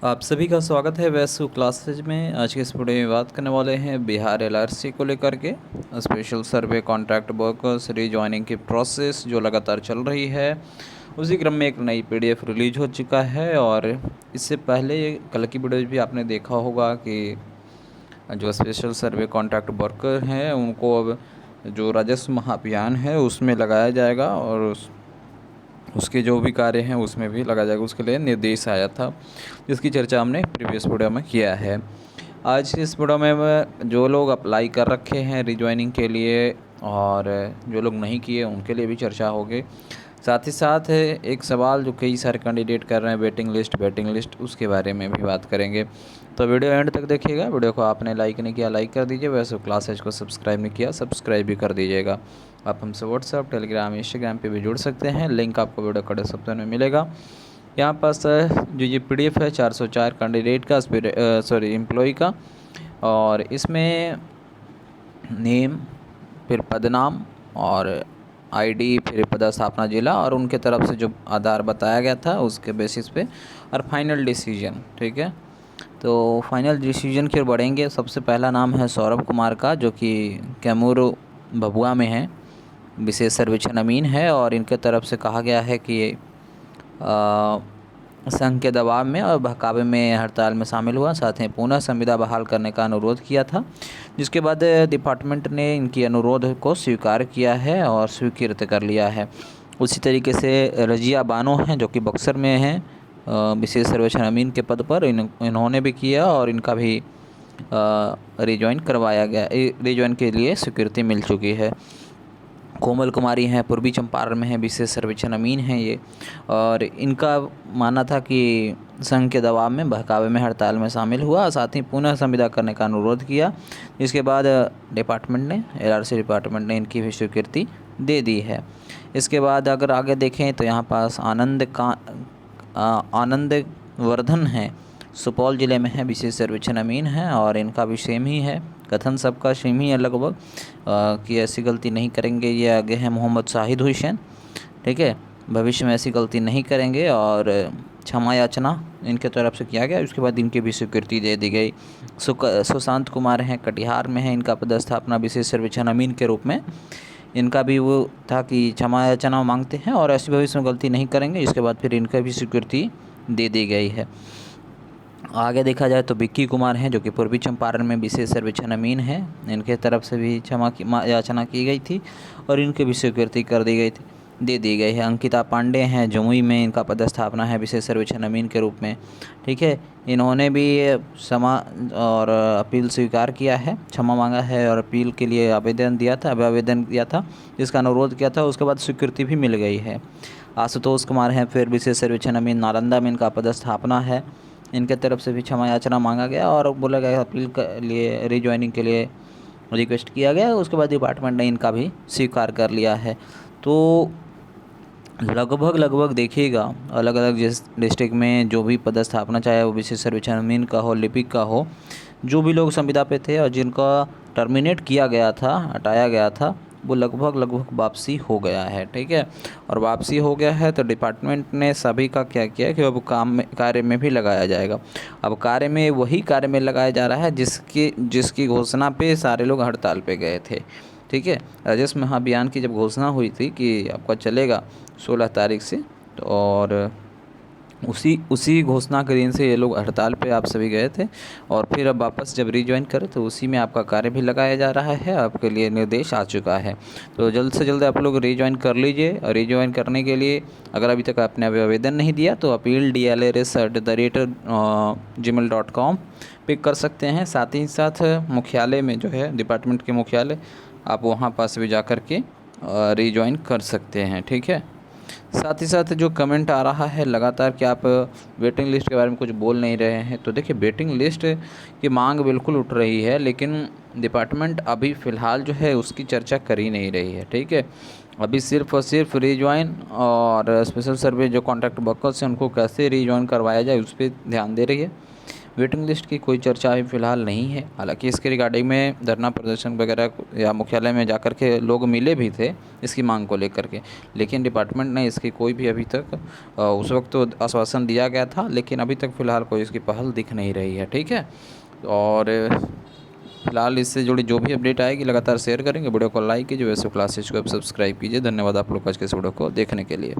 आप सभी का स्वागत है वैसू क्लासेज में। आज के इस वीडियो में बात करने वाले हैं बिहार एलआरसी को लेकर के स्पेशल सर्वे कॉन्ट्रैक्ट वर्कर्स रीजॉइनिंग की प्रोसेस जो लगातार चल रही है। उसी क्रम में एक नई पीडीएफ रिलीज हो चुका है और इससे पहले कल की वीडियो भी आपने देखा होगा कि जो स्पेशल सर्वे कॉन्ट्रैक्ट वर्कर हैं उनको अब जो राजस्व महाअभियान है उसमें लगाया जाएगा और उसके जो भी कार्य हैं उसमें भी लगा जाएगा। उसके लिए निर्देश आया था जिसकी चर्चा हमने प्रीवियस वीडियो में किया है। आज इस वीडियो में जो लोग अप्लाई कर रखे हैं रिज्वाइनिंग के लिए और जो लोग नहीं किए उनके लिए भी चर्चा होगी। साथ ही साथ एक सवाल जो कई सारे कैंडिडेट कर रहे हैं वेटिंग लिस्ट उसके बारे में भी बात करेंगे। तो वीडियो एंड तक देखिएगा। वीडियो को आपने लाइक नहीं किया लाइक कर दीजिए, वैसे क्लासेज को सब्सक्राइब नहीं किया सब्सक्राइब भी कर दीजिएगा। आप हमसे व्हाट्सएप टेलीग्राम इंस्टाग्राम पे भी जुड़ सकते हैं, लिंक आपको वीडियो का डिस्क्रिप्शन में मिलेगा। यहाँ पास जो ये पीडीएफ है 404 कैंडिडेट का एम्प्लॉय का, और इसमें नेम, फिर पदनाम और आईडी, फिर पदस्थापना जिला और उनके तरफ से जो आधार बताया गया था उसके बेसिस पे और फाइनल डिसीजन। ठीक है, तो फाइनल डिसीजन की ओर बढ़ेंगे। सबसे पहला नाम है सौरभ कुमार का जो कि कैमूर भभुआ में है, विशेष सर्वेक्षण अमीन है और इनके तरफ से कहा गया है कि संघ के दबाव में और बहकावे में हड़ताल में शामिल हुआ, साथ ही पुनः संविदा बहाल करने का अनुरोध किया था, जिसके बाद डिपार्टमेंट ने इनकी अनुरोध को स्वीकार किया है और स्वीकृत कर लिया है। उसी तरीके से रजिया बानो हैं जो कि बक्सर में हैं, विशेष सर्वेक्षण अमीन के पद पर इन्होंने भी किया और इनका भी रिज्वाइन करवाया गया, रिज्वाइन के लिए स्वीकृति मिल चुकी है। कोमल कुमारी हैं, पूर्वी चंपारण में हैं, विशेष सर्वेक्षण अमीन हैं ये, और इनका मानना था कि संघ के दबाव में बहकावे में हड़ताल में शामिल हुआ, साथ ही पुनः संविदा करने का अनुरोध किया, जिसके बाद डिपार्टमेंट ने एलआरसी डिपार्टमेंट ने इनकी भी स्वीकृति दे दी है। इसके बाद अगर आगे देखें तो यहाँ पास आनंद वर्धन हैं, सुपौल ज़िले में है, विशेष सर्वेक्षण अमीन है और इनका भी सेम ही है, कथन सबका सेम ही है लगभग, कि ऐसी गलती नहीं करेंगे। ये आगे हैं मोहम्मद शाहिद हुसैन, ठीक है, भविष्य में ऐसी गलती नहीं करेंगे और क्षमा याचना इनके तरफ से किया गया। उसके बाद इनकी भी स्वीकृति दे दी गई। सुशांत कुमार हैं, कटिहार में है, इनका पदस्थापना विशेष सर्वेक्षण अमीन के रूप में, इनका भी वो था कि क्षमा याचना मांगते हैं और ऐसी भविष्य में गलती नहीं करेंगे। इसके बाद फिर इनका भी स्वीकृति दे दी गई है। आगे देखा जाए तो विक्की कुमार हैं जो कि पूर्वी चंपारण में विशेष सर्वेक्षण अमीन है, इनके तरफ से भी क्षमा की याचना की गई थी और इनकी भी स्वीकृति कर दी गई थी, दे दी गई है। अंकिता पांडे हैं, जमुई में, इनका पदस्थापना है विशेष सर्वेक्षण अमीन के रूप में, ठीक है, इन्होंने भी क्षमा और अपील स्वीकार किया है, क्षमा मांगा है और अपील के लिए आवेदन दिया था जिसका अनुरोध किया था, उसके बाद स्वीकृति भी मिल गई है। आशुतोष कुमार हैं, फिर विशेष सर्वेक्षण अमीन नालंदा में इनका पदस्थापना है, इनके तरफ से भी क्षमा याचना मांगा गया और बोला गया अपील के लिए रिज्वाइनिंग के लिए रिक्वेस्ट किया गया। उसके बाद डिपार्टमेंट ने इनका भी स्वीकार कर लिया है। तो लगभग देखिएगा अलग अलग जिस डिस्ट्रिक्ट में जो भी पदस्थापना, चाहे वो विशेष सर्वेक्षण अमीन का हो, लिपिक का हो, जो भी लोग संविदा पे थे और जिनका टर्मिनेट किया गया था, हटाया गया था, वो लगभग वापसी हो गया है, ठीक है। और वापसी हो गया है तो डिपार्टमेंट ने सभी का क्या किया कि अब कार्य में भी लगाया जाएगा। अब वही कार्य में लगाया जा रहा है जिसकी घोषणा पे सारे लोग हड़ताल पे गए थे, ठीक है। राजस्व महाअभियान की जब घोषणा हुई थी कि आपका चलेगा 16 तारीख से, तो और उसी घोषणा के दिन से ये लोग हड़ताल पे आप सभी गए थे और फिर अब वापस जब रिज्वाइन करें तो उसी में आपका कार्य भी लगाया जा रहा है, आपके लिए निर्देश आ चुका है। तो जल्द से जल्द आप लोग रिज्वाइन कर लीजिए। और रिज्वाइन करने के लिए अगर अभी तक आपने आवेदन नहीं दिया तो appeal@gmail.com पे कर सकते हैं। साथ ही साथ मुख्यालय में जो है डिपार्टमेंट के मुख्यालय, आप वहाँ पास भी जा कर के रिज्वाइन कर सकते हैं, ठीक है। साथ ही साथ जो कमेंट आ रहा है लगातार कि आप वेटिंग लिस्ट के बारे में कुछ बोल नहीं रहे हैं, तो देखिए वेटिंग लिस्ट की मांग बिल्कुल उठ रही है, लेकिन डिपार्टमेंट अभी फ़िलहाल जो है उसकी चर्चा कर ही नहीं रही है, ठीक है। अभी सिर्फ और सिर्फ रिज्वाइन और स्पेशल सर्वे जो कॉन्ट्रैक्ट वर्कर्स हैं उनको कैसे रिज्वाइन करवाया जाए उस पर ध्यान दे रही है। वेटिंग लिस्ट की कोई चर्चा अभी फ़िलहाल नहीं है। हालांकि इसके रिगार्डिंग में धरना प्रदर्शन वगैरह या मुख्यालय में जाकर के लोग मिले भी थे इसकी मांग को लेकर के, लेकिन डिपार्टमेंट ने इसकी कोई भी अभी तक उस वक्त तो आश्वासन दिया गया था, लेकिन अभी तक फ़िलहाल कोई इसकी पहल दिख नहीं रही है। ठीक है, और फिलहाल इससे जुड़ी जो भी अपडेट आएगी लगातार शेयर करेंगे। वीडियो को लाइक कीजिए, वैसे क्लासेज को आप सब्सक्राइब कीजिए। धन्यवाद आप लोग आज के इस वीडियो को देखने के लिए।